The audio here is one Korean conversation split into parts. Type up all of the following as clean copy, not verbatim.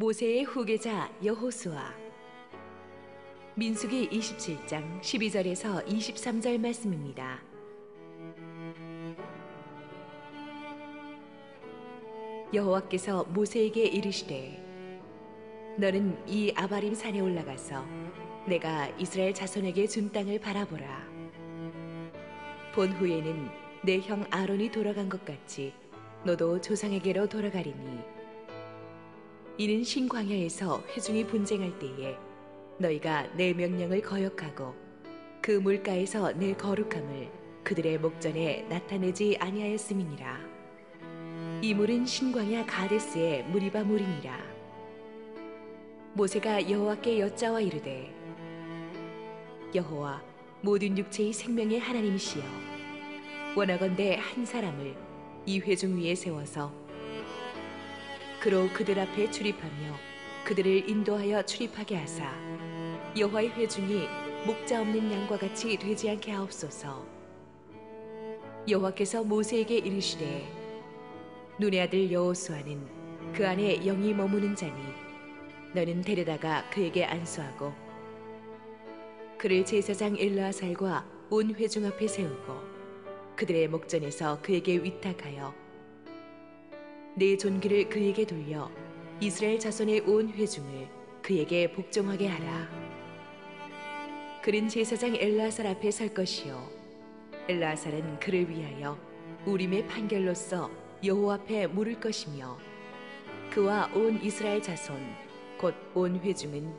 모세의 후계자 여호수아. 민수기 27장 12절에서 23절 말씀입니다. 여호와께서 모세에게 이르시되 너는 이 아바림 산에 올라가서 내가 이스라엘 자손에게 준 땅을 바라보라. 본 후에는 내 형 아론이 돌아간 것 같이 너도 조상에게로 돌아가리니 이는 신광야에서 회중이 분쟁할 때에 너희가 내 명령을 거역하고 그 물가에서 내 거룩함을 그들의 목전에 나타내지 아니하였음이니라. 이 물은 신광야 가데스의 무리바 물이니라. 모세가 여호와께 여짜와 이르되 여호와 모든 육체의 생명의 하나님이시여 원하건대 한 사람을 이 회중 위에 세워서 그로 그들 앞에 출입하며 그들을 인도하여 출입하게 하사 여호와의 회중이 목자 없는 양과 같이 되지 않게 하옵소서. 여호와께서 모세에게 이르시되 눈의 아들 여호수아는 그 안에 영이 머무는 자니 너는 데려다가 그에게 안수하고 그를 제사장 엘르아살과 온 회중 앞에 세우고 그들의 목전에서 그에게 위탁하여 내 존귀를 그에게 돌려 이스라엘 자손의 온 회중을 그에게 복종하게 하라. 그는 제사장 엘르아살 앞에 설 것이요 엘르아살은 그를 위하여 우림의 판결로서 여호와 앞에 물을 것이며 그와 온 이스라엘 자손 곧 온 회중은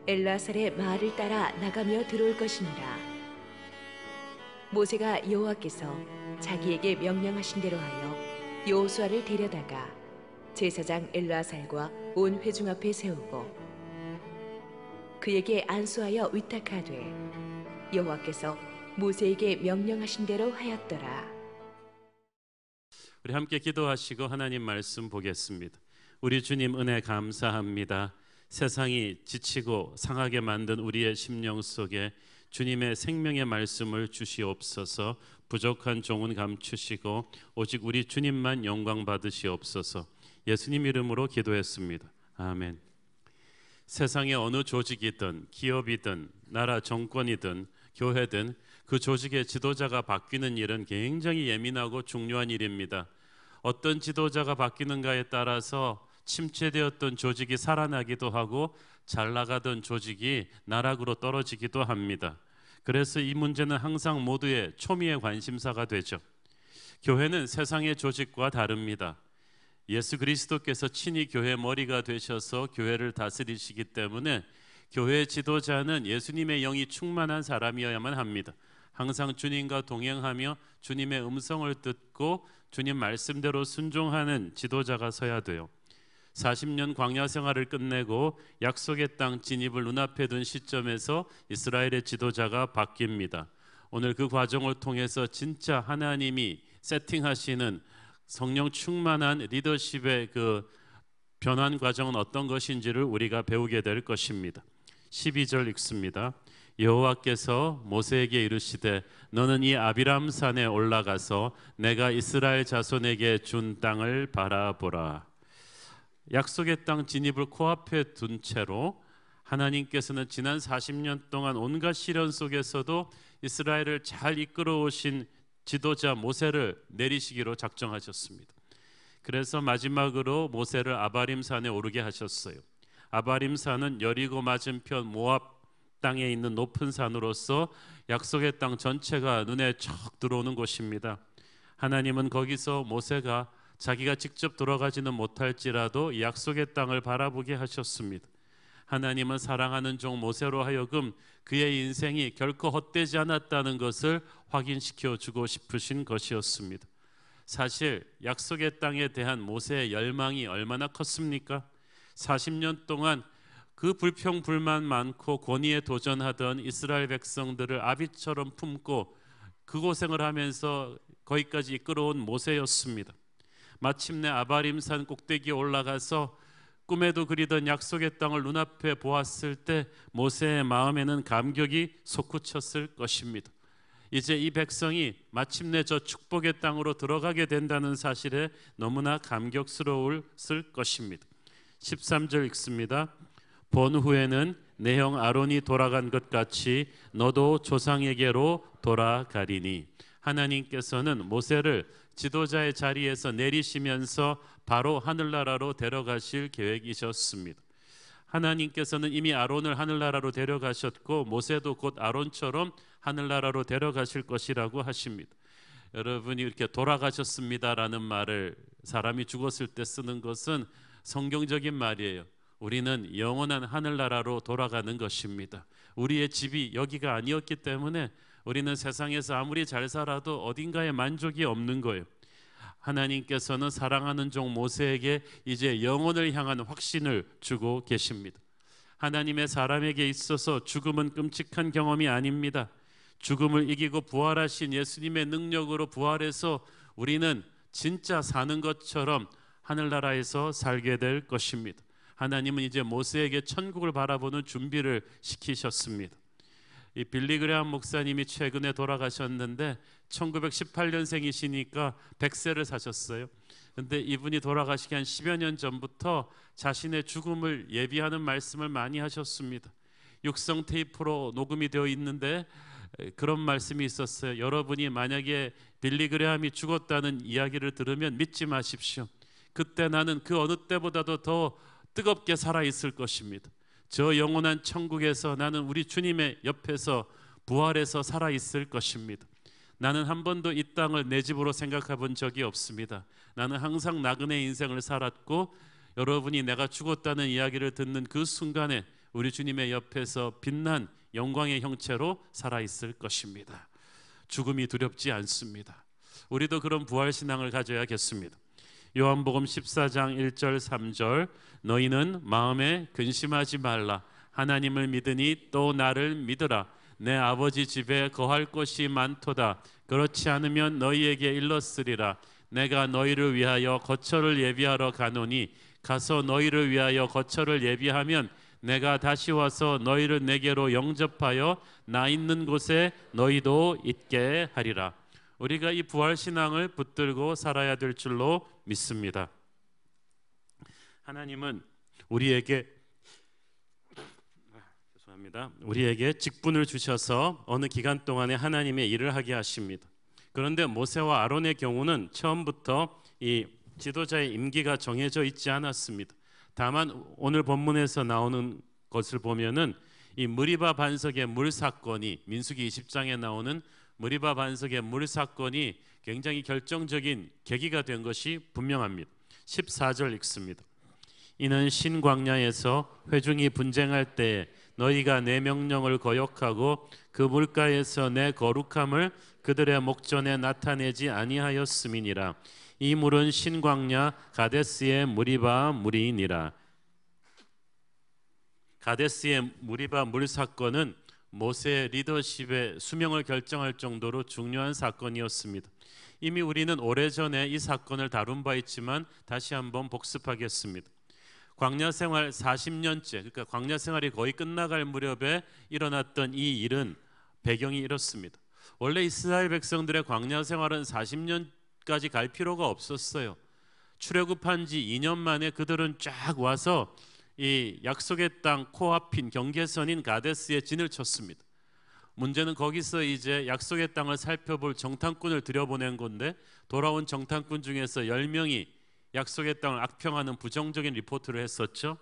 엘르아살의 말을 따라 나가며 들어올 것이니라. 모세가 여호와께서 자기에게 명령하신 대로 하여 여호수아를 데려다가 제사장 엘르아살과 온 회중 앞에 세우고 그에게 안수하여 위탁하되 여호와께서 모세에게 명령하신 대로 하였더라. 우리 함께 기도하시고 하나님 말씀 보겠습니다. 우리 주님 은혜 감사합니다. 세상이 지치고 상하게 만든 우리의 심령 속에 주님의 생명의 말씀을 주시옵소서. 부족한 종은 감추시고 오직 우리 주님만 영광 받으시옵소서. 예수님 이름으로 기도했습니다. 아멘. 세상의 어느 조직이든 기업이든 나라 정권이든 교회든 그 조직의 지도자가 바뀌는 일은 굉장히 예민하고 중요한 일입니다. 어떤 지도자가 바뀌는가에 따라서 침체되었던 조직이 살아나기도 하고 잘 나가던 조직이 나락으로 떨어지기도 합니다. 그래서 이 문제는 항상 모두의 초미의 관심사가 되죠. 교회는 세상의 조직과 다릅니다. 예수 그리스도께서 친히 교회 머리가 되셔서 교회를 다스리시기 때문에 교회 지도자는 예수님의 영이 충만한 사람이어야만 합니다. 항상 주님과 동행하며 주님의 음성을 듣고 주님 말씀대로 순종하는 지도자가 서야 돼요. 40년 광야 생활을 끝내고 약속의 땅 진입을 눈앞에 둔 시점에서 이스라엘의 지도자가 바뀝니다. 오늘 그 과정을 통해서 진짜 하나님이 세팅하시는 성령 충만한 리더십의 그 변환 과정은 어떤 것인지를 우리가 배우게 될 것입니다. 12절 읽습니다. 여호와께서 모세에게 이르시되 너는 이 아비람 산에 올라가서 내가 이스라엘 자손에게 준 땅을 바라보라. 약속의 땅 진입을 코앞에 둔 채로 하나님께서는 지난 40년 동안 온갖 시련 속에서도 이스라엘을 잘 이끌어 오신 지도자 모세를 내리시기로 작정하셨습니다. 그래서 마지막으로 모세를 아바림 산에 오르게 하셨어요. 아바림 산은 여리고 맞은편 모압 땅에 있는 높은 산으로서 약속의 땅 전체가 눈에 척 들어오는 곳입니다. 하나님은 거기서 모세가 자기가 직접 들어가지는 못할지라도 이 약속의 땅을 바라보게 하셨습니다. 하나님은 사랑하는 종 모세로 하여금 그의 인생이 결코 헛되지 않았다는 것을 확인시켜 주고 싶으신 것이었습니다. 사실 약속의 땅에 대한 모세의 열망이 얼마나 컸습니까? 40년 동안 그 불평불만 많고 권위에 도전하던 이스라엘 백성들을 아비처럼 품고 그 고생을 하면서 거기까지 이끌어온 모세였습니다. 마침내 아바림산 꼭대기에 올라가서 꿈에도 그리던 약속의 땅을 눈앞에 보았을 때 모세의 마음에는 감격이 솟구쳤을 것입니다. 이제 이 백성이 마침내 저 축복의 땅으로 들어가게 된다는 사실에 너무나 감격스러웠을 것입니다. 13절 읽습니다. 본 후에는 내 형 아론이 돌아간 것 같이 너도 조상에게로 돌아가리니. 하나님께서는 모세를 지도자의 자리에서 내리시면서 바로 하늘나라로 데려가실 계획이셨습니다. 하나님께서는 이미 아론을 하늘나라로 데려가셨고 모세도 곧 아론처럼 하늘나라로 데려가실 것이라고 하십니다. 여러분이 이렇게 돌아가셨습니다라는 말을 사람이 죽었을 때 쓰는 것은 성경적인 말이에요. 우리는 영원한 하늘나라로 돌아가는 것입니다. 우리의 집이 여기가 아니었기 때문에 우리는 세상에서 아무리 잘 살아도 어딘가에 만족이 없는 거예요. 하나님께서는 사랑하는 종 모세에게 이제 영혼을 향한 확신을 주고 계십니다. 하나님의 사람에게 있어서 죽음은 끔찍한 경험이 아닙니다. 죽음을 이기고 부활하신 예수님의 능력으로 부활해서 우리는 진짜 사는 것처럼 하늘나라에서 살게 될 것입니다. 하나님은 이제 모세에게 천국을 바라보는 준비를 시키셨습니다. 이 빌리 그레함 목사님이 최근에 돌아가셨는데 1918년생이시니까 100세를 사셨어요. 근데 이분이 돌아가시기 한 10여 년 전부터 자신의 죽음을 예비하는 말씀을 많이 하셨습니다. 육성 테이프로 녹음이 되어 있는데 그런 말씀이 있었어요. 여러분이 만약에 빌리 그레함이 죽었다는 이야기를 들으면 믿지 마십시오. 그때 나는 그 어느 때보다도 더 뜨겁게 살아있을 것입니다. 저 영원한 천국에서 나는 우리 주님의 옆에서 부활해서 살아있을 것입니다. 나는 한 번도 이 땅을 내 집으로 생각해 본 적이 없습니다. 나는 항상 나그네 인생을 살았고 여러분이 내가 죽었다는 이야기를 듣는 그 순간에 우리 주님의 옆에서 빛난 영광의 형체로 살아있을 것입니다. 죽음이 두렵지 않습니다. 우리도 그런 부활신앙을 가져야겠습니다. 요한복음 14장 1절 3절 너희는 마음에 근심하지 말라. 하나님을 믿으니 또 나를 믿으라. 내 아버지 집에 거할 곳이 많도다. 그렇지 않으면 너희에게 일렀으리라. 내가 너희를 위하여 거처를 예비하러 가노니 가서 너희를 위하여 거처를 예비하면 내가 다시 와서 너희를 내게로 영접하여 나 있는 곳에 너희도 있게 하리라. 우리가 이 부활신앙을 붙들고 살아야 될 줄로 믿습니다. 하나님은 우리에게 직분을 주셔서 어느 기간 동안에 하나님의 일을 하게 하십니다. 그런데 모세와 아론의 경우는 처음부터 이 지도자의 임기가 정해져 있지 않았습니다. 다만 오늘 본문에서 나오는 것을 보면은 이 무리바 반석의 물 사건이 민수기 20장에 나오는 무리바 반석의 물 사건이 굉장히 결정적인 계기가 된 것이 분명합니다. 14절 읽습니다. 이는 신광야에서 회중이 분쟁할 때에 너희가 내 명령을 거역하고 그 물가에서 내 거룩함을 그들의 목전에 나타내지 아니하였음이니라. 이 물은 신광야 가데스의 무리바 물이니라. 가데스의 무리바 물 사건은 모세의 리더십의 수명을 결정할 정도로 중요한 사건이었습니다. 이미 우리는 오래전에 이 사건을 다룬 바 있지만 다시 한번 복습하겠습니다. 광야 생활 40년째, 그러니까 광야 생활이 거의 끝나갈 무렵에 일어났던 이 일은 배경이 이렇습니다. 원래 이스라엘 백성들의 광야 생활은 40년까지 갈 필요가 없었어요. 출애굽한 지 2년 만에 그들은 쫙 와서 이 약속의 땅 코앞인 경계선인 가데스에 진을 쳤습니다. 문제는 거기서 이제 약속의 땅을 살펴볼 정탐꾼을 들여보낸 건데 돌아온 정탐꾼 중에서 10명이 약속의 땅을 악평하는 부정적인 리포트를 했었죠.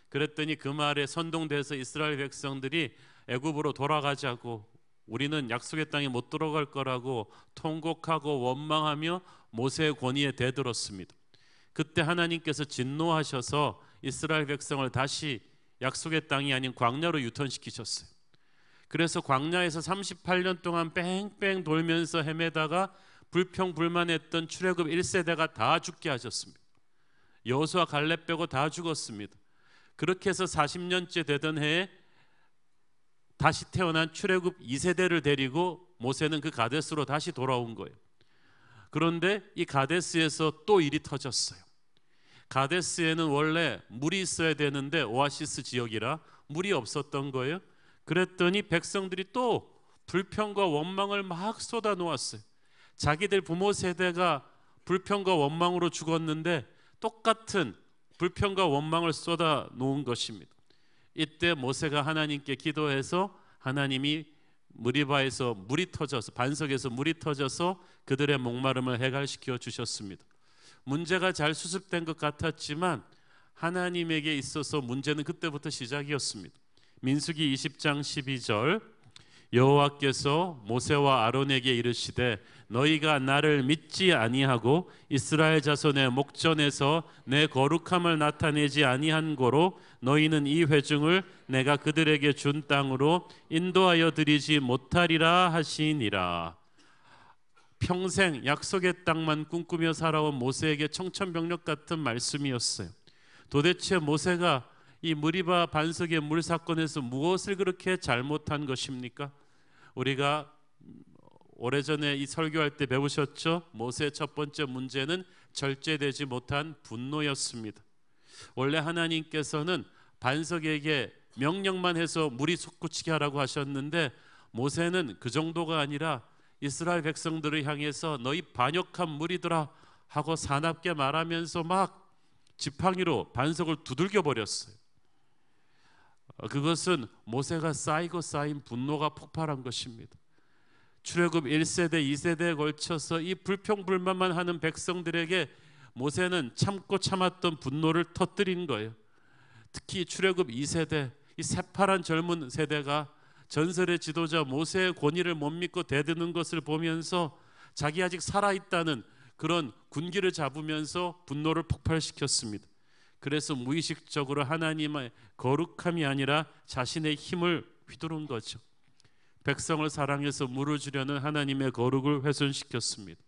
그랬더니 그 말에 선동돼서 이스라엘 백성들이 애굽으로 돌아가자고, 우리는 약속의 땅에 못 들어갈 거라고 통곡하고 원망하며 모세의 권위에 대들었습니다. 그때 하나님께서 진노하셔서 이스라엘 백성을 다시 약속의 땅이 아닌 광야로 유턴시키셨어요. 그래서 광야에서 38년 동안 뺑뺑 돌면서 헤매다가 불평불만했던 출애굽 1세대가 다 죽게 하셨습니다. 여호수아 갈렙 빼고 다 죽었습니다. 그렇게 해서 40년째 되던 해에 다시 태어난 출애굽 2세대를 데리고 모세는 그 가데스로 다시 돌아온 거예요. 그런데 이 가데스에서 또 일이 터졌어요. 가데스에는 원래 물이 있어야 되는데 오아시스 지역이라 물이 없었던 거예요. 그랬더니 백성들이 또 불평과 원망을 막 쏟아 놓았어요. 자기들 부모 세대가 불평과 원망으로 죽었는데 똑같은 불평과 원망을 쏟아 놓은 것입니다. 이때 모세가 하나님께 기도해서 하나님이 무리바에서 물이 터져서, 반석에서 물이 터져서 그들의 목마름을 해갈시켜 주셨습니다. 문제가 잘 수습된 것 같았지만 하나님에게 있어서 문제는 그때부터 시작이었습니다. 민수기 20장 12절, 여호와께서 모세와 아론에게 이르시되 너희가 나를 믿지 아니하고 이스라엘 자손의 목전에서 내 거룩함을 나타내지 아니한 고로 너희는 이 회중을 내가 그들에게 준 땅으로 인도하여 드리지 못하리라 하시니라. 평생 약속의 땅만 꿈꾸며 살아온 모세에게 청천벽력 같은 말씀이었어요. 도대체 모세가 이 무리바 반석의 물 사건에서 무엇을 그렇게 잘못한 것입니까? 우리가 오래전에 이 설교할 때 배우셨죠? 모세의 첫 번째 문제는 절제되지 못한 분노였습니다. 원래 하나님께서는 반석에게 명령만 해서 물이 솟구치게 하라고 하셨는데 모세는 그 정도가 아니라 이스라엘 백성들을 향해서 너희 반역한 무리들아 하고 사납게 말하면서 막 지팡이로 반석을 두들겨 버렸어요. 그것은 모세가 쌓이고 쌓인 분노가 폭발한 것입니다. 출애굽 1세대, 2세대에 걸쳐서 이 불평불만만 하는 백성들에게 모세는 참고 참았던 분노를 터뜨린 거예요. 특히 출애굽 2세대, 이 새파란 젊은 세대가 전설의 지도자 모세의 권위를 못 믿고 대드는 것을 보면서 자기 아직 살아있다는 그런 군기를 잡으면서 분노를 폭발시켰습니다. 그래서 무의식적으로 하나님의 거룩함이 아니라 자신의 힘을 휘두른 거죠. 백성을 사랑해서 물을 주려는 하나님의 거룩을 훼손시켰습니다.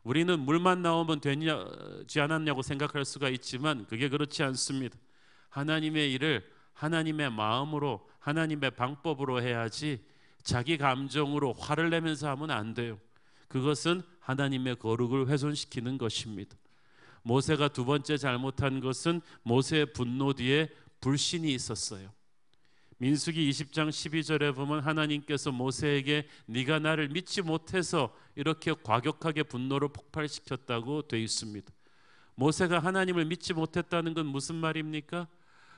우리는 물만 나오면 되지 않았냐고 생각할 수가 있지만 그게 그렇지 않습니다. 하나님의 일을 하나님의 마음으로, 하나님의 방법으로 해야지 자기 감정으로 화를 내면서 하면 안 돼요. 그것은 하나님의 거룩을 훼손시키는 것입니다. 모세가 두 번째 잘못한 것은 모세의 분노 뒤에 불신이 있었어요. 민수기 20장 12절에 보면 하나님께서 모세에게 네가 나를 믿지 못해서 이렇게 과격하게 분노를 폭발시켰다고 되어 있습니다. 모세가 하나님을 믿지 못했다는 건 무슨 말입니까?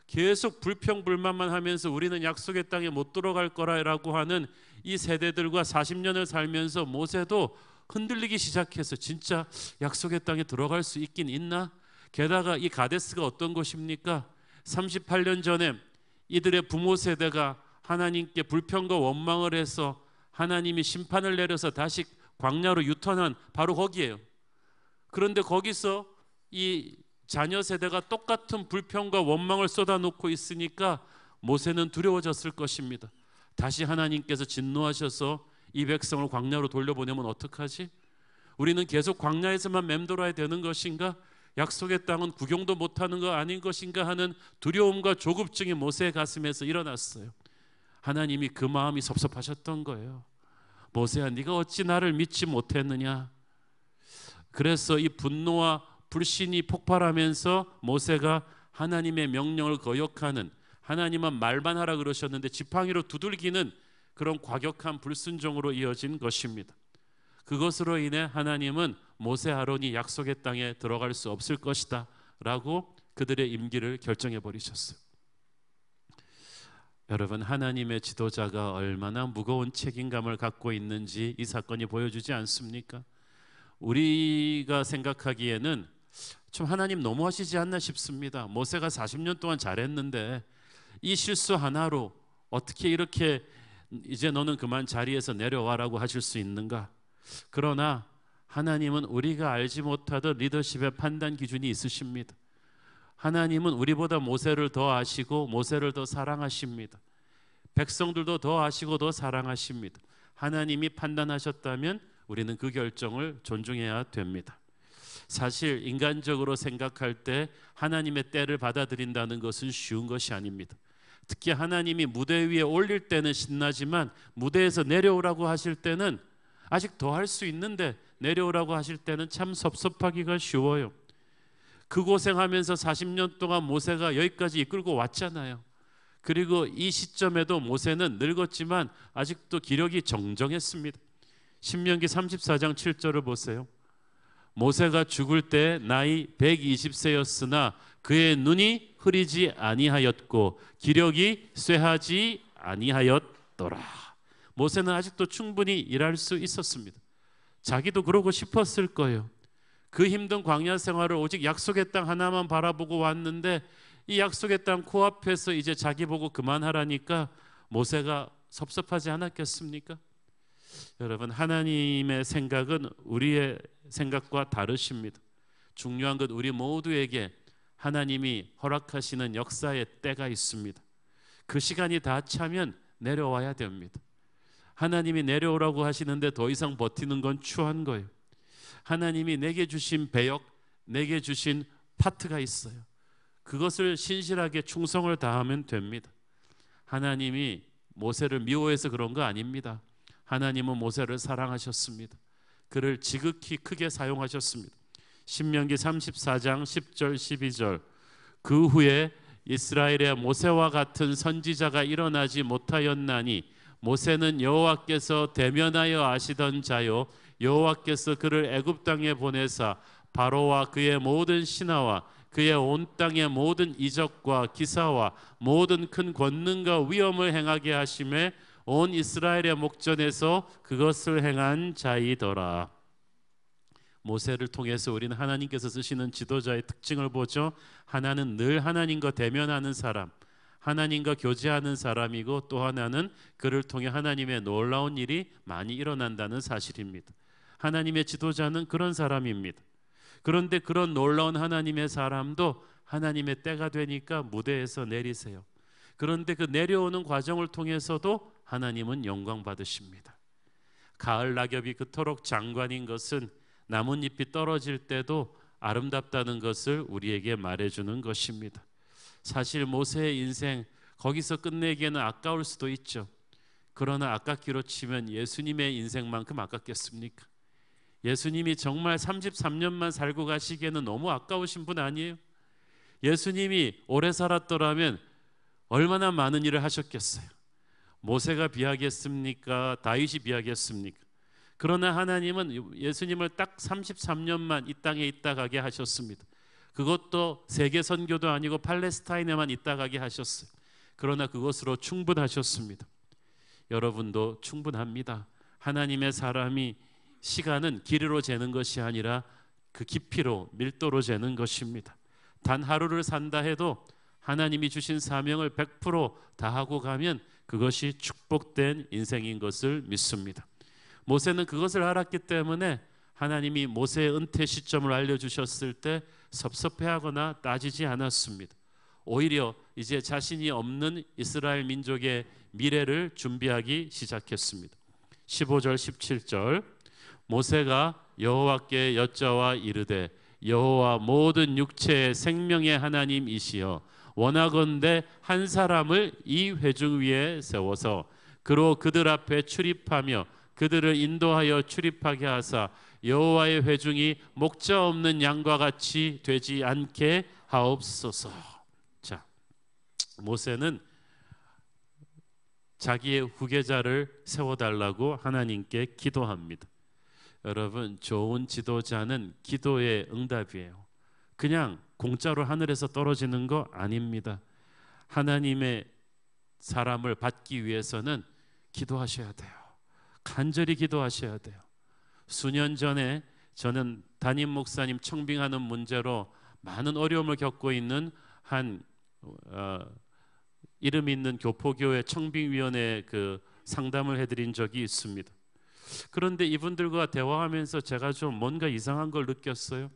계속 불평불만만 하면서 우리는 약속의 땅에 못 들어갈 거라고 하는 이 세대들과 40년을 살면서 모세도 흔들리기 시작해서 진짜 약속의 땅에 들어갈 수 있긴 있나? 게다가 이 가데스가 어떤 곳입니까? 38년 전에 이들의 부모 세대가 하나님께 불평과 원망을 해서 하나님이 심판을 내려서 다시 광야로 유턴한 바로 거기에요. 그런데 거기서 이 자녀 세대가 똑같은 불평과 원망을 쏟아놓고 있으니까 모세는 두려워졌을 것입니다. 다시 하나님께서 진노하셔서 이 백성을 광야로 돌려보내면 어떡하지? 우리는 계속 광야에서만 맴돌아야 되는 것인가? 약속의 땅은 구경도 못하는 거 아닌 것인가 하는 두려움과 조급증이 모세의 가슴에서 일어났어요. 하나님이 그 마음이 섭섭하셨던 거예요. 모세야, 네가 어찌 나를 믿지 못했느냐? 그래서 이 분노와 불신이 폭발하면서 모세가 하나님의 명령을 거역하는, 하나님은 말만 하라 그러셨는데 지팡이로 두들기는 그런 과격한 불순종으로 이어진 것입니다. 그것으로 인해 하나님은 모세 아론이 약속의 땅에 들어갈 수 없을 것이다 라고 그들의 임기를 결정해 버리셨어요. 여러분, 하나님의 지도자가 얼마나 무거운 책임감을 갖고 있는지 이 사건이 보여주지 않습니까? 우리가 생각하기에는 좀 하나님 너무하시지 않나 싶습니다. 모세가 40년 동안 잘했는데 이 실수 하나로 어떻게 이렇게 이제 너는 그만 자리에서 내려와라고 하실 수 있는가? 그러나 하나님은 우리가 알지 못하던 리더십의 판단 기준이 있으십니다. 하나님은 우리보다 모세를 더 아시고 모세를 더 사랑하십니다. 백성들도 더 아시고 더 사랑하십니다. 하나님이 판단하셨다면 우리는 그 결정을 존중해야 됩니다. 사실 인간적으로 생각할 때 하나님의 때를 받아들인다는 것은 쉬운 것이 아닙니다. 특히 하나님이 무대 위에 올릴 때는 신나지만 무대에서 내려오라고 하실 때는 아직 더 할 수 있는데 내려오라고 하실 때는 참 섭섭하기가 쉬워요. 그 고생하면서 40년 동안 모세가 여기까지 이끌고 왔잖아요. 그리고 이 시점에도 모세는 늙었지만 아직도 기력이 정정했습니다. 신명기 34장 7절을 보세요. 모세가 죽을 때 나이 120세였으나 그의 눈이 흐리지 아니하였고 기력이 쇠하지 아니하였더라. 모세는 아직도 충분히 일할 수 있었습니다. 자기도 그러고 싶었을 거예요. 그 힘든 광야 생활을 오직 약속의 땅 하나만 바라보고 왔는데 이 약속의 땅 코앞에서 이제 자기 보고 그만하라니까 모세가 섭섭하지 않았겠습니까? 여러분, 하나님의 생각은 우리의 생각과 다르십니다. 중요한 건 우리 모두에게 하나님이 허락하시는 역사의 때가 있습니다. 그 시간이 다 차면 내려와야 됩니다. 하나님이 내려오라고 하시는데 더 이상 버티는 건 추한 거예요. 하나님이 내게 주신 배역, 내게 주신 파트가 있어요. 그것을 신실하게 충성을 다하면 됩니다. 하나님이 모세를 미워해서 그런 거 아닙니다. 하나님은 모세를 사랑하셨습니다. 그를 지극히 크게 사용하셨습니다. 신명기 34장 10절 12절 그 후에 이스라엘에 모세와 같은 선지자가 일어나지 못하였나니 모세는 여호와께서 대면하여 아시던 자요 여호와께서 그를 애굽 땅에 보내사 바로와 그의 모든 신하와 그의 온 땅의 모든 이적과 기사와 모든 큰 권능과 위엄을 행하게 하심에 온 이스라엘의 목전에서 그것을 행한 자이더라. 모세를 통해서 우리는 하나님께서 쓰시는 지도자의 특징을 보죠. 하나는 늘 하나님과 대면하는 사람, 하나님과 교제하는 사람이고 또 하나는 그를 통해 하나님의 놀라운 일이 많이 일어난다는 사실입니다. 하나님의 지도자는 그런 사람입니다. 그런데 그런 놀라운 하나님의 사람도 하나님의 때가 되니까 무대에서 내리세요. 그런데 그 내려오는 과정을 통해서도 하나님은 영광 받으십니다. 가을 낙엽이 그토록 장관인 것은 나뭇잎이 떨어질 때도 아름답다는 것을 우리에게 말해주는 것입니다. 사실 모세의 인생 거기서 끝내기에는 아까울 수도 있죠. 그러나 아깝기로 치면 예수님의 인생만큼 아깝겠습니까? 예수님이 정말 33년만 살고 가시기에는 너무 아까우신 분 아니에요? 예수님이 오래 살았더라면 얼마나 많은 일을 하셨겠어요? 모세가 비하겠습니까? 다윗이 비하겠습니까? 그러나 하나님은 예수님을 딱 33년만 이 땅에 있다 가게 하셨습니다. 그것도 세계 선교도 아니고 팔레스타인에만 있다 가게 하셨어요. 그러나 그것으로 충분하셨습니다. 여러분도 충분합니다. 하나님의 사람이 시간은 길이로 재는 것이 아니라 그 깊이로 밀도로 재는 것입니다. 단 하루를 산다 해도 하나님이 주신 사명을 100% 다하고 가면 그것이 축복된 인생인 것을 믿습니다. 모세는 그것을 알았기 때문에 하나님이 모세의 은퇴 시점을 알려주셨을 때 섭섭해하거나 따지지 않았습니다. 오히려 이제 자신이 없는 이스라엘 민족의 미래를 준비하기 시작했습니다. 15절 17절 모세가 여호와께 여짜와 이르되 여호와 모든 육체의 생명의 하나님이시여 원하건대 한 사람을 이 회중 위에 세워서 그로 그들 앞에 출입하며 그들을 인도하여 출입하게 하사 여호와의 회중이 목자 없는 양과 같이 되지 않게 하옵소서. 자, 모세는 자기의 후계자를 세워달라고 하나님께 기도합니다. 여러분, 좋은 지도자는 기도의 응답이에요. 그냥 공짜로 하늘에서 떨어지는 거 아닙니다. 하나님의 사람을 받기 위해서는 기도하셔야 돼요. 간절히 기도하셔야 돼요. 수년 전에 저는 담임 목사님 청빙하는 문제로 많은 어려움을 겪고 있는 한 이름 있는 교포교회 청빙위원회 그 상담을 해드린 적이 있습니다. 그런데 이분들과 대화하면서 제가 좀 뭔가 이상한 걸 느꼈어요.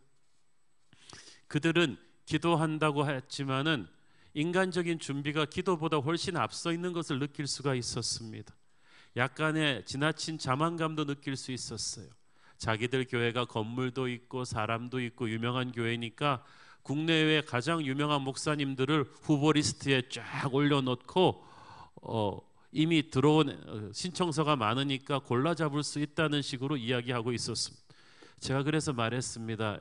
그들은 기도한다고 했지만은 인간적인 준비가 기도보다 훨씬 앞서 있는 것을 느낄 수가 있었습니다. 약간의 지나친 자만감도 느낄 수 있었어요. 자기들 교회가 건물도 있고 사람도 있고 유명한 교회니까 국내외 가장 유명한 목사님들을 후보 리스트에 쫙 올려놓고 이미 들어온 신청서가 많으니까 골라 잡을 수 있다는 식으로 이야기하고 있었습니다. 제가 그래서 말했습니다.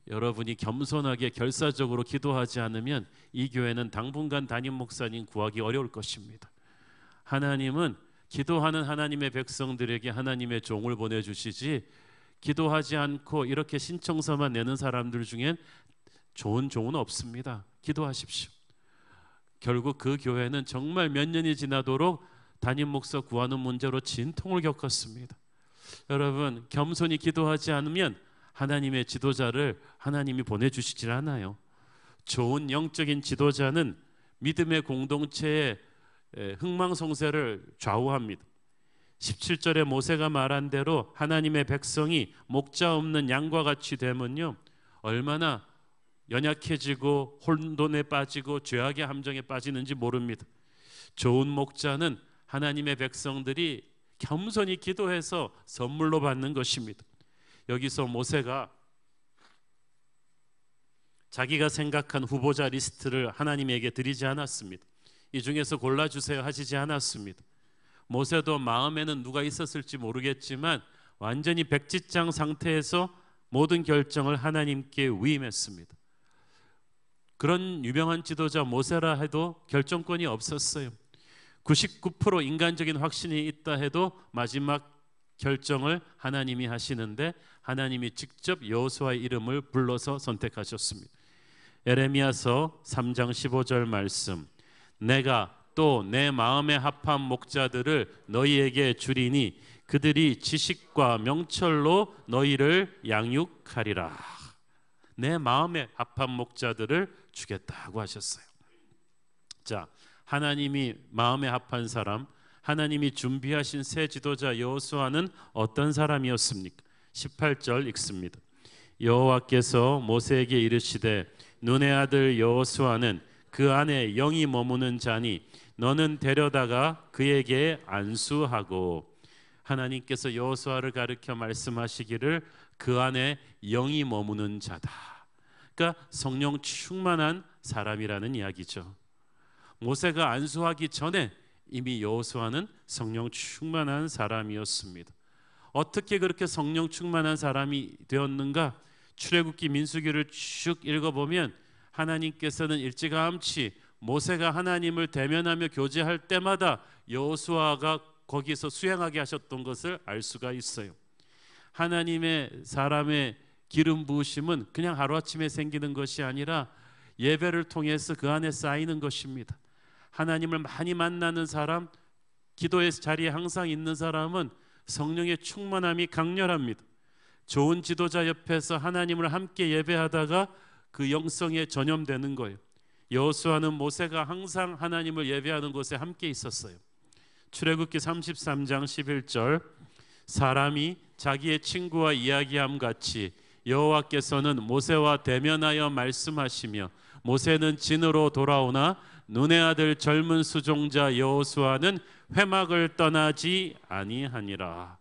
여러분이 겸손하게 결사적으로 기도하지 않으면 이 교회는 당분간 담임 목사님 구하기 어려울 것입니다. 하나님은 기도하는 하나님의 백성들에게 하나님의 종을 보내주시지 기도하지 않고 이렇게 신청서만 내는 사람들 중엔 좋은 종은 없습니다. 기도하십시오. 결국 그 교회는 정말 몇 년이 지나도록 담임 목사 구하는 문제로 진통을 겪었습니다. 여러분, 겸손히 기도하지 않으면 하나님의 지도자를 하나님이 보내주시질 않아요. 좋은 영적인 지도자는 믿음의 공동체의 흥망성쇠를 좌우합니다. 17절에 모세가 말한 대로 하나님의 백성이 목자 없는 양과 같이 되면요, 얼마나 연약해지고 혼돈에 빠지고 죄악의 함정에 빠지는지 모릅니다. 좋은 목자는 하나님의 백성들이 겸손히 기도해서 선물로 받는 것입니다. 여기서 모세가 자기가 생각한 후보자 리스트를 하나님에게 드리지 않았습니다. 이 중에서 골라주세요 하시지 않았습니다. 모세도 마음에는 누가 있었을지 모르겠지만 완전히 백지장 상태에서 모든 결정을 하나님께 위임했습니다. 그런 유명한 지도자 모세라 해도 결정권이 없었어요. 99% 인간적인 확신이 있다 해도 마지막 결정을 하나님이 하시는데 하나님이 직접 여호수아의 이름을 불러서 선택하셨습니다. 에레미야서 3장 15절 말씀, 내가 또 내 마음에 합한 목자들을 너희에게 주리니 그들이 지식과 명철로 너희를 양육하리라. 내 마음에 합한 목자들을 주겠다고 하셨어요. 자, 하나님이 마음에 합한 사람, 하나님이 준비하신 새 지도자 여호수아는 어떤 사람이었습니까? 18절 읽습니다. 여호와께서 모세에게 이르시되 눈의 아들 여호수아는 그 안에 영이 머무는 자니 너는 데려다가 그에게 안수하고. 하나님께서 여호수아를 가르쳐 말씀하시기를 그 안에 영이 머무는 자다. 그러니까 성령 충만한 사람이라는 이야기죠. 모세가 안수하기 전에 이미 여호수아는 성령 충만한 사람이었습니다. 어떻게 그렇게 성령 충만한 사람이 되었는가? 출애굽기 민수기를 쭉 읽어보면 하나님께서는 일찌감치 모세가 하나님을 대면하며 교제할 때마다 여호수아가 거기서 수행하게 하셨던 것을 알 수가 있어요. 하나님의 사람의 기름 부으심은 그냥 하루아침에 생기는 것이 아니라 예배를 통해서 그 안에 쌓이는 것입니다. 하나님을 많이 만나는 사람, 기도의 자리에 항상 있는 사람은 성령의 충만함이 강렬합니다. 좋은 지도자 옆에서 하나님을 함께 예배하다가 그 영성에 전염되는 거예요. 여호수아는 모세가 항상 하나님을 예배하는 곳에 함께 있었어요. 출애굽기 33장 11절, 사람이 자기의 친구와 이야기함 같이 여호와께서는 모세와 대면하여 말씀하시며 모세는 진으로 돌아오나 눈의 아들 젊은 수종자 여호수아는 회막을 떠나지 아니하니라.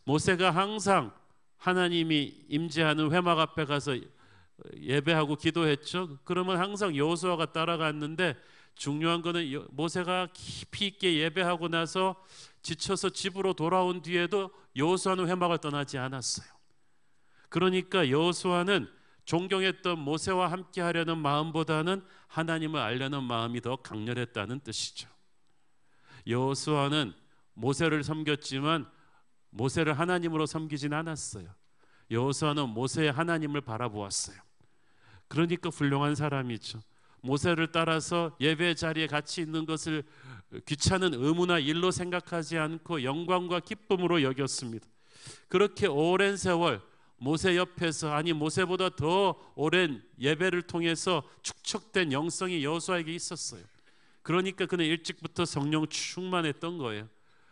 모세가 항상 하나님이 임재하는 회막 앞에 가서 예배하고 기도했죠. 그러면 항상 여호수아가 따라갔는데 중요한 거는 모세가 깊이 있게 예배하고 나서 지쳐서 집으로 돌아온 뒤에도 여호수아는 회막을 떠나지 않았어요. 그러니까 여호수아는 존경했던 모세와 함께 하려는 마음보다는 하나님을 알려는 마음이 더 강렬했다는 뜻이죠. 여호수아는 모세를 섬겼지만 모세를 하나님으로 섬기진 않았어요. 여호수아는 모세의 하나님을 바라보았어요. 그러니까 훌륭한 사람이죠. 모세를 따라서 예배 자리에 같이 있는 것을 귀찮은 의무나 일로 생각하지 않고 영광과 기쁨으로 여겼습니다. 그렇게 오랜 세월 모세 옆에서, 아니 모세보다 더 오랜 예배를 통해서 축적된 영성이 여호수아에게 있었어요. 그러니까 그는 일찍부터 성령 충만했던 거예요.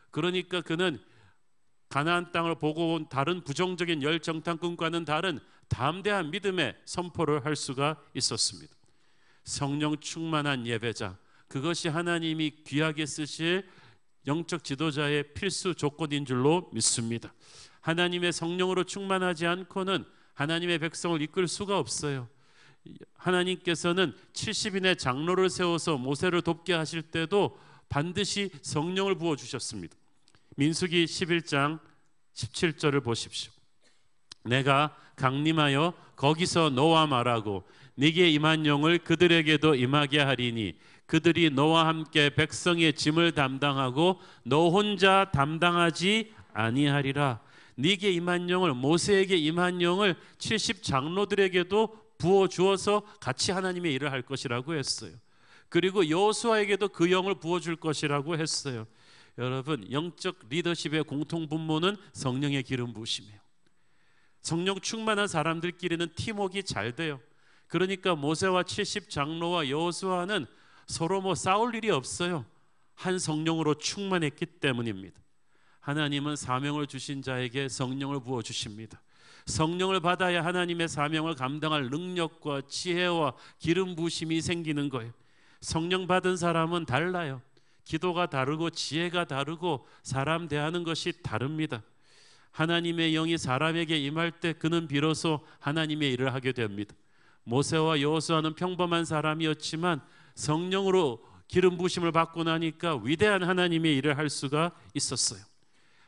그러니까 그는 가나안 땅을 보고 온 다른 부정적인 열정탐꾼과는 다른 담대한 믿음의 선포를 할 수가 있었습니다. 성령 충만한 예배자, 그것이 하나님이 귀하게 쓰실 영적 지도자의 필수 조건인 줄로 믿습니다. 하나님의 성령으로 충만하지 않고는 하나님의 백성을 이끌 수가 없어요. 하나님께서는 70인의 장로를 세워서 모세를 돕게 하실 때도 반드시 성령을 부어주셨습니다. 민수기 11장 17절을 보십시오. 내가 강림하여 거기서 너와 말하고 네게 임한 영을 그들에게도 임하게 하리니 그들이 너와 함께 백성의 짐을 담당하고 너 혼자 담당하지 아니하리라. 네게 임한 영을, 모세에게 임한 영을 70장로들에게도 부어주어서 같이 하나님의 일을 할 것이라고 했어요. 그리고 여호수아에게도 그 영을 부어줄 것이라고 했어요. 여러분, 영적 리더십의 공통분모는 성령의 기름 부으심이에요. 성령 충만한 사람들끼리는 팀워크가 잘 돼요. 그러니까 모세와 70장로와 여호수아는 서로 싸울 일이 없어요. 한 성령으로 충만했기 때문입니다. 하나님은 사명을 주신 자에게 성령을 부어주십니다. 성령을 받아야 하나님의 사명을 감당할 능력과 지혜와 기름 부으심이 생기는 거예요. 성령 받은 사람은 달라요. 기도가 다르고 지혜가 다르고 사람 대하는 것이 다릅니다. 하나님의 영이 사람에게 임할 때 그는 비로소 하나님의 일을 하게 됩니다. 모세와 여호수아는 평범한 사람이었지만 성령으로 기름 부으심을 받고 나니까 위대한 하나님의 일을 할 수가 있었어요.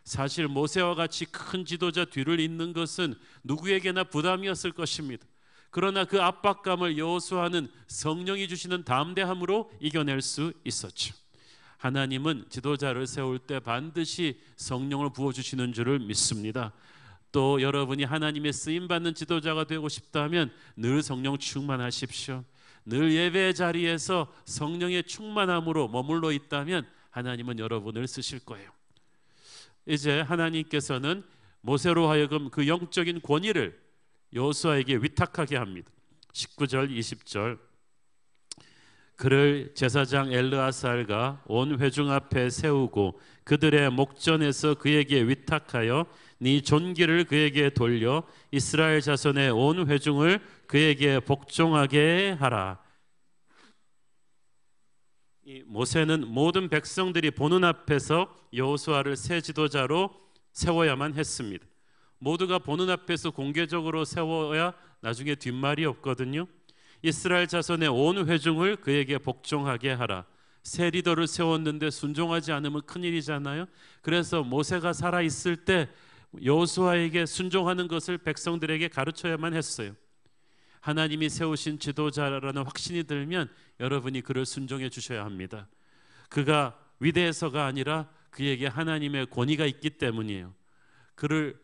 사실 모세와 같이 큰 지도자 뒤를 잇는 것은 누구에게나 부담이었을 것입니다. 그러나 그 압박감을 여호수아는 성령이 주시는 담대함으로 이겨낼 수 있었죠. 하나님은 지도자를 세울 때 반드시 성령을 부어주시는 줄을 믿습니다. 또 여러분이 하나님의 쓰임받는 지도자가 되고 싶다면 늘 성령 충만하십시오. 늘 예배의 자리에서 성령의 충만함으로 머물러 있다면 하나님은 여러분을 쓰실 거예요. 이제 하나님께서는 모세로 하여금 그 영적인 권위를 여호수아에게 위탁하게 합니다. 19절 20절 그를 제사장 엘르아살과 온 회중 앞에 세우고 그들의 목전에서 그에게 위탁하여 네 존귀를 그에게 돌려 이스라엘 자손의 온 회중을 그에게 복종하게 하라. 이 모세는 모든 백성들이 보는 앞에서 여호수아를 새 지도자로 세워야만 했습니다. 모두가 보는 앞에서 공개적으로 세워야 나중에 뒷말이 없거든요. 이스라엘 자손의 온 회중을 그에게 복종하게 하라. 새 리더를 세웠는데 순종하지 않으면 큰일이잖아요. 그래서 모세가 살아있을 때 여호수아에게 순종하는 것을 백성들에게 가르쳐야만 했어요. 하나님이 세우신 지도자라는 확신이 들면 여러분이 그를 순종해 주셔야 합니다. 그가 위대해서가 아니라 그에게 하나님의 권위가 있기 때문이에요. 그를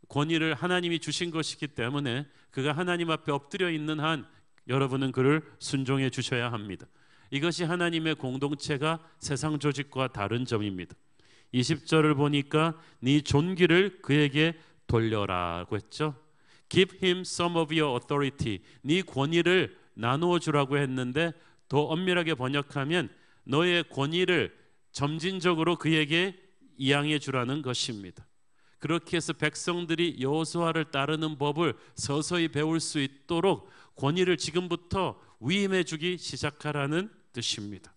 권위를 하나님이 주신 것이기 때문에 그가 하나님 앞에 엎드려 있는 한 여러분은 그를 순종해 주셔야 합니다. 이것이 하나님의 공동체가 세상 조직과 다른 점입니다. 20절을 보니까 네 존귀를 그에게 돌려라고 했죠. Give him some of your authority. 네 권위를 나누어 주라고 했는데 더 엄밀하게 번역하면 너의 권위를 점진적으로 그에게 이양해 주라는 것입니다. 그렇게 해서 백성들이 여호수아를 따르는 법을 서서히 배울 수 있도록 권위를 지금부터 위임해 주기 시작하라는 뜻입니다.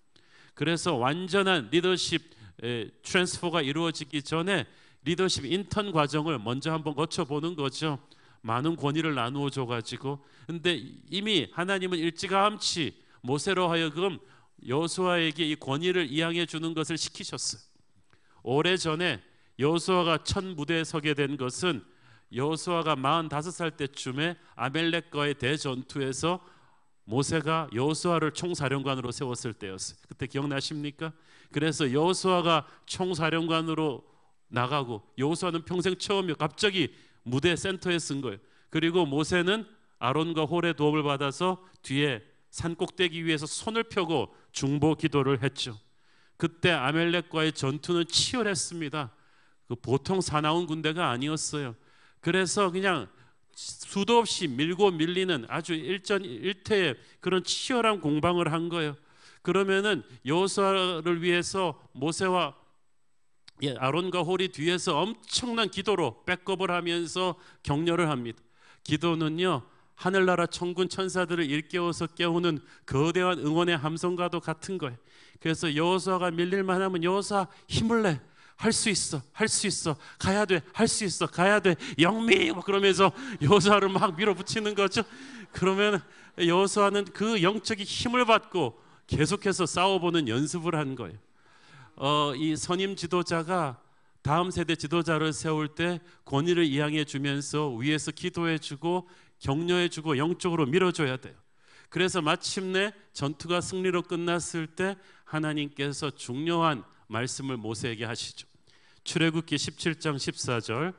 그래서 완전한 리더십 트랜스퍼가 이루어지기 전에 리더십 인턴 과정을 먼저 한번 거쳐보는 거죠. 많은 권위를 나누어 줘가지고. 근데 이미 하나님은 일찌감치 모세로 하여금 여호수아에게 이 권위를 이양해 주는 것을 시키셨어요. 오래전에 여호수아가 첫 무대에 서게 된 것은 여호수아가 45살 때쯤에 아멜렉과의 대전투에서 모세가 여호수아를 총사령관으로 세웠을 때였어요. 그때 기억나십니까? 그래서 여호수아가 총사령관으로 나가고 여호수아는 평생 처음이요. 갑자기 무대 센터에 쓴 거예요. 그리고 모세는 아론과 홀의 도움을 받아서 뒤에 산 꼭대기 위에서 손을 펴고 중보 기도를 했죠. 그때 아멜렉과의 전투는 치열했습니다. 그 보통 사나운 군대가 아니었어요. 그래서 그냥 수도 없이 밀고 밀리는 아주 일체의 그런 치열한 공방을 한 거예요. 그러면은 여호수아를 위해서 모세와 아론과 홀이 뒤에서 엄청난 기도로 백업을 하면서 격려를 합니다. 기도는요, 하늘나라 천군 천사들을 일깨워서 깨우는 거대한 응원의 함성과도 같은 거예요. 그래서 여호수아가 밀릴만 하면 여호수아 힘을 내. 할 수 있어, 할 수 있어, 가야 돼, 할 수 있어, 가야 돼, 영미 그러면서 여호수아를 막 밀어붙이는 거죠. 그러면 여호수아는 그 영적인 힘을 받고 계속해서 싸워보는 연습을 한 거예요. 이 선임 지도자가 다음 세대 지도자를 세울 때 권위를 이양해 주면서 위에서 기도해 주고 격려해 주고 영적으로 밀어줘야 돼요. 그래서 마침내 전투가 승리로 끝났을 때 하나님께서 중요한 말씀을 모세에게 하시죠. 출애굽기 17장 14절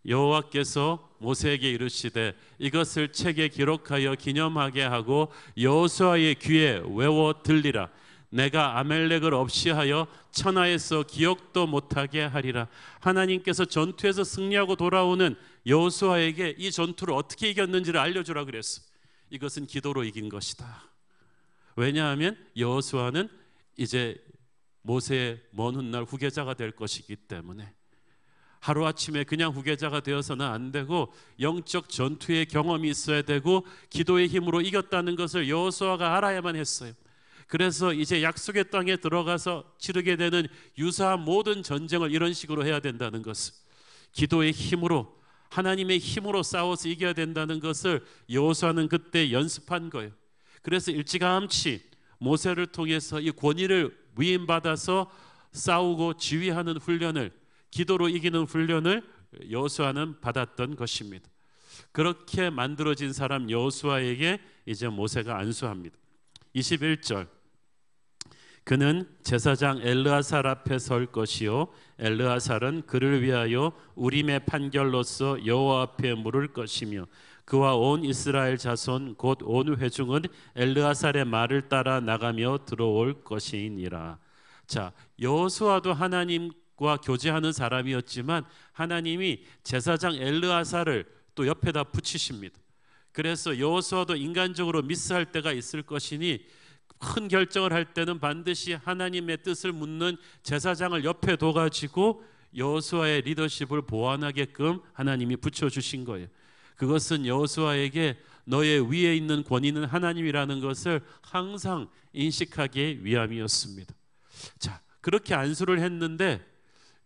여호와께서 모세에게 이르시되 이것을 책에 기록하여 기념하게 하고 여호수아의 귀에 외워 들리라. 내가 아멜렉을 없이 하여 천하에서 기억도 못하게 하리라. 하나님께서 전투에서 승리하고 돌아오는 여호수아에게 이 전투를 어떻게 이겼는지를 알려주라 그랬어. 이것은 기도로 이긴 것이다. 왜냐하면 여호수아는 이제 모세의 먼 훗날 후계자가 될 것이기 때문에 하루아침에 그냥 후계자가 되어서는 안 되고 영적 전투의 경험이 있어야 되고 기도의 힘으로 이겼다는 것을 여호수아가 알아야만 했어요. 그래서 이제 약속의 땅에 들어가서 치르게 되는 유사한 모든 전쟁을 이런 식으로 해야 된다는 것을, 기도의 힘으로, 하나님의 힘으로 싸워서 이겨야 된다는 것을 여호수아는 그때 연습한 거예요. 그래서 일찌감치 모세를 통해서 이 권위를 위임받아서 싸우고 지휘하는 훈련을, 기도로 이기는 훈련을 여호수아는 받았던 것입니다. 그렇게 만들어진 사람 여호수아에게 이제 모세가 안수합니다. 21절, 그는 제사장 엘르아살 앞에 설 것이요 엘르아살은 그를 위하여 우림의 판결로서 여호와 앞에 물을 것이며 그와 온 이스라엘 자손 곧 온 회중은 엘르아살의 말을 따라 나가며 들어올 것이니라. 자, 여호수아도 하나님과 교제하는 사람이었지만 하나님이 제사장 엘르아살을 또 옆에다 붙이십니다. 그래서 여호수아도 인간적으로 미스할 때가 있을 것이니 큰 결정을 할 때는 반드시 하나님의 뜻을 묻는 제사장을 옆에 둬가지고 여호수아의 리더십을 보완하게끔 하나님이 붙여주신 거예요. 그것은 여호수아에게 너의 위에 있는 권위는 하나님이라는 것을 항상 인식하기 위함이었습니다. 자, 그렇게 안수를 했는데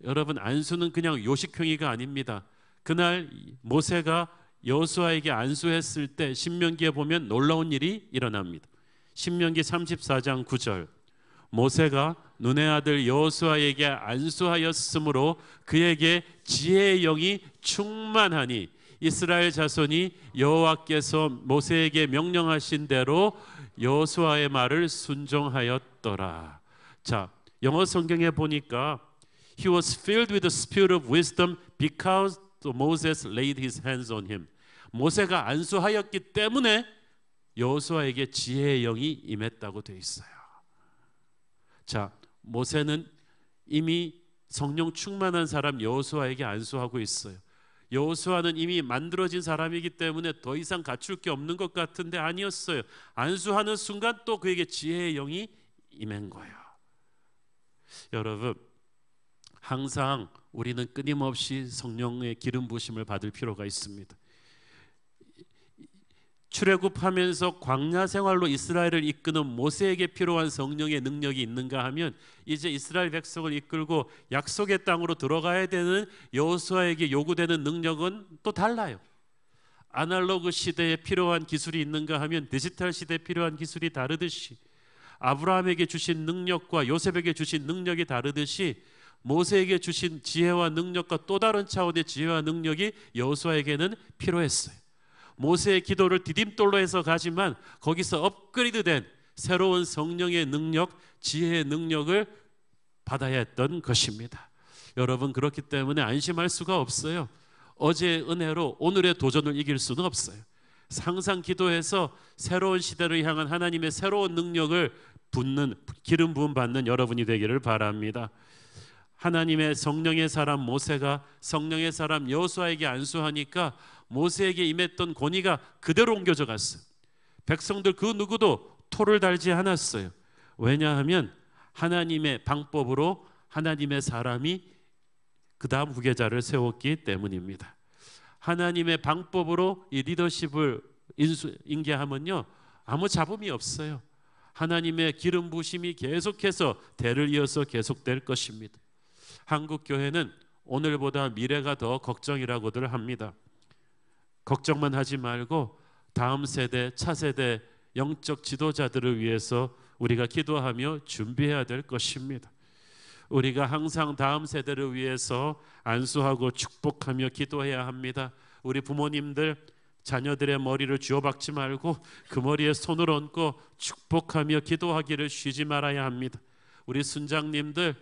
여러분, 안수는 그냥 요식행위가 아닙니다. 그날 모세가 여호수아에게 안수했을 때 신명기에 보면 놀라운 일이 일어납니다. 신명기 34장 9절, 모세가 눈의 아들 여호수아에게 안수하였으므로 그에게 지혜의 영이 충만하니 이스라엘 자손이 여호와께서 모세에게 명령하신 대로 여호수아의 말을 순종하였더라. 자, 영어 성경에 보니까 He was filled with the spirit of wisdom because Moses laid his hands on him. 모세가 안수하였기 때문에 여호수아에게 지혜의 영이 임했다고 되어 있어요. 자, 모세는 이미 성령 충만한 사람 여호수아에게 안수하고 있어요. 여호수아는 이미 만들어진 사람이기 때문에 더 이상 갖출 게 없는 것 같은데 아니었어요. 안수하는 순간 또 그에게 지혜의 영이 임한 거예요. 여러분, 항상 우리는 끊임없이 성령의 기름 부으심을 받을 필요가 있습니다. 출애굽하면서 광야 생활로 이스라엘을 이끄는 모세에게 필요한 성령의 능력이 있는가 하면 이제 이스라엘 백성을 이끌고 약속의 땅으로 들어가야 되는 여호수아에게 요구되는 능력은 또 달라요. 아날로그 시대에 필요한 기술이 있는가 하면 디지털 시대에 필요한 기술이 다르듯이, 아브라함에게 주신 능력과 요셉에게 주신 능력이 다르듯이 모세에게 주신 지혜와 능력과 또 다른 차원의 지혜와 능력이 여호수아에게는 필요했어요. 모세의 기도를 디딤돌로 해서 가지만 거기서 업그레이드된 새로운 성령의 능력, 지혜의 능력을 받아야 했던 것입니다. 여러분, 그렇기 때문에 안심할 수가 없어요. 어제의 은혜로 오늘의 도전을 이길 수는 없어요. 항상 기도해서 새로운 시대를 향한 하나님의 새로운 능력을 붓는, 기름 부음 받는 여러분이 되기를 바랍니다. 하나님의 성령의 사람 모세가 성령의 사람 여호수아에게 안수하니까 모세에게 임했던 권위가 그대로 옮겨져 갔어요. 백성들 그 누구도 토를 달지 않았어요. 왜냐하면 하나님의 방법으로 하나님의 사람이 그 다음 후계자를 세웠기 때문입니다. 하나님의 방법으로 이 리더십을 인계하면요, 아무 잡음이 없어요. 하나님의 기름 부으심이 계속해서 대를 이어서 계속될 것입니다. 한국 교회는 오늘보다 미래가 더 걱정이라고들 합니다. 걱정만 하지 말고 다음 세대, 차세대 영적 지도자들을 위해서 우리가 기도하며 준비해야 될 것입니다. 우리가 항상 다음 세대를 위해서 안수하고 축복하며 기도해야 합니다. 우리 부모님들 자녀들의 머리를 쥐어박지 말고 그 머리에 손을 얹고 축복하며 기도하기를 쉬지 말아야 합니다. 우리 순장님들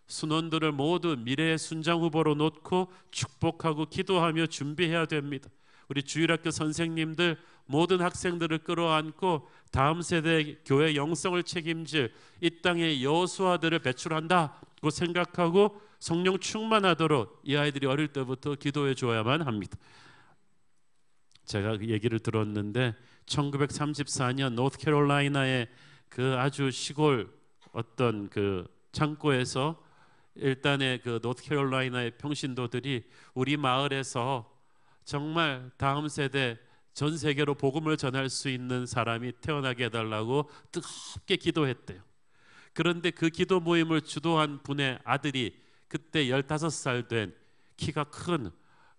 순원들을 모두 미래의 순장 후보로 놓고 축복하고 기도하며 준비해야 됩니다. 우리 주일학교 선생님들 모든 학생들을 끌어안고 다음 세대 교회 영성을 책임질 이 땅의 여호수아들을 배출한다고 생각하고 성령 충만하도록 이 아이들이 어릴 때부터 기도해 줘야만 합니다. 제가 그 얘기를 들었는데 1934년 노스캐롤라이나의 그 아주 시골 어떤 그 창고에서 일단의 그 노스캐롤라이나의 평신도들이 우리 마을에서 정말 다음 세대 전 세계로 복음을 전할 수 있는 사람이 태어나게 해달라고 뜨겁게 기도했대요. 그런데 그 기도 모임을 주도한 분의 아들이 그때 15살 된 키가 큰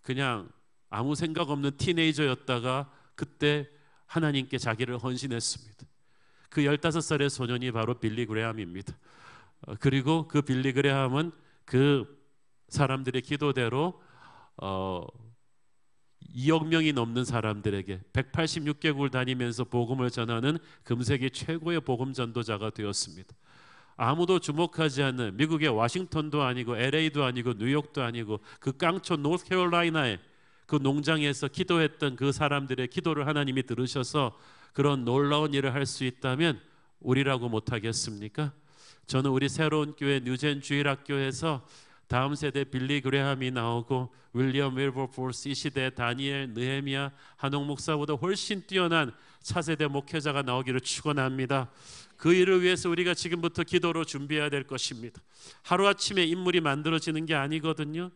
그냥 아무 생각 없는 티네이저였다가 그때 하나님께 자기를 헌신했습니다. 그 15살의 소년이 바로 빌리 그레함입니다. 그리고 그 빌리 그레함은 그 사람들의 기도대로 2억 명이 넘는 사람들에게 186개국을 다니면서 복음을 전하는 금세기 최고의 복음 전도자가 되었습니다. 아무도 주목하지 않는 미국의 워싱턴도 아니고 LA도 아니고 뉴욕도 아니고 그 깡초 노스캐롤라이나의 그 농장에서 기도했던 그 사람들의 기도를 하나님이 들으셔서 그런 놀라운 일을 할 수 있다면 우리라고 못하겠습니까? 저는 우리 새로운 교회 뉴젠 주일학교에서 다음 세대 빌리 그레함이 나오고 윌리엄 윌버포스 이 시대 다니엘 느헤미야 한옥 목사보다 훨씬 뛰어난 차세대 목회자가 나오기를 축원합니다. 그 일을 위해서 우리가 지금부터 기도로 준비해야 될 것입니다. 하루아침에 인물이 만들어지는 게 아니거든요.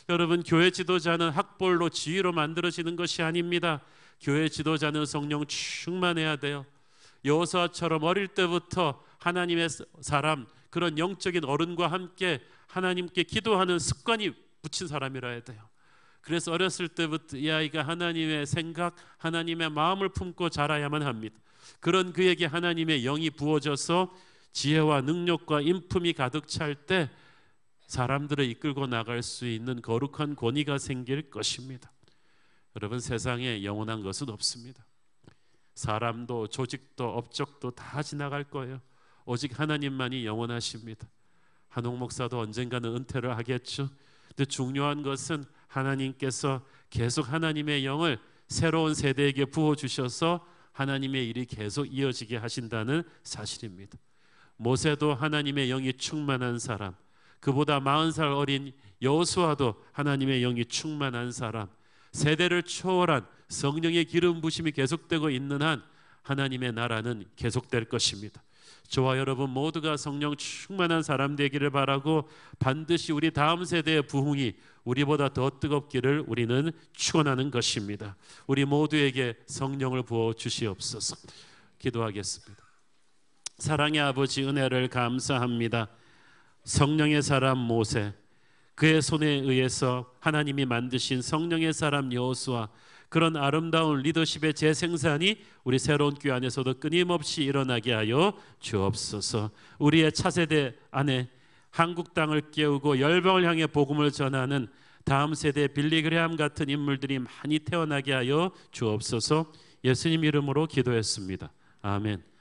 여러분, 교회 지도자는 학벌로 지위로 만들어지는 것이 아닙니다. 교회 지도자는 성령 충만해야 돼요. 여호수아처럼 어릴 때부터 하나님의 사람, 그런 영적인 어른과 함께 하나님께 기도하는 습관이 붙인 사람이라 해야 돼요. 그래서 어렸을 때부터 이 아이가 하나님의 생각, 하나님의 마음을 품고 자라야만 합니다. 그런 그에게 하나님의 영이 부어져서 지혜와 능력과 인품이 가득 찰 때 사람들을 이끌고 나갈 수 있는 거룩한 권위가 생길 것입니다. 여러분, 세상에 영원한 것은 없습니다. 사람도 조직도 업적도 다 지나갈 거예요. 오직 하나님만이 영원하십니다. 한옥 목사도 언젠가는 은퇴를 하겠죠. 근데 중요한 것은 하나님께서 계속 하나님의 영을 새로운 세대에게 부어주셔서 하나님의 일이 계속 이어지게 하신다는 사실입니다. 모세도 하나님의 영이 충만한 사람, 그보다 40살 어린 여호수아도 하나님의 영이 충만한 사람, 세대를 초월한 성령의 기름 부심이 계속되고 있는 한 하나님의 나라는 계속될 것입니다. 저와 여러분 모두가 성령 충만한 사람 되기를 바라고 반드시 우리 다음 세대의 부흥이 우리보다 더 뜨겁기를 우리는 축원하는 것입니다. 우리 모두에게 성령을 부어 주시옵소서. 기도하겠습니다. 사랑의 아버지, 은혜를 감사합니다. 성령의 사람 모세, 그의 손에 의해서 하나님이 만드신 성령의 사람 여호수아, 그런 아름다운 리더십의 재생산이 우리 새로운 교회 안에서도 끊임없이 일어나게 하여 주옵소서. 우리의 차세대 안에 한국 땅을 깨우고 열방을 향해 복음을 전하는 다음 세대 빌리 그레함 같은 인물들이 많이 태어나게 하여 주옵소서. 예수님 이름으로 기도했습니다. 아멘.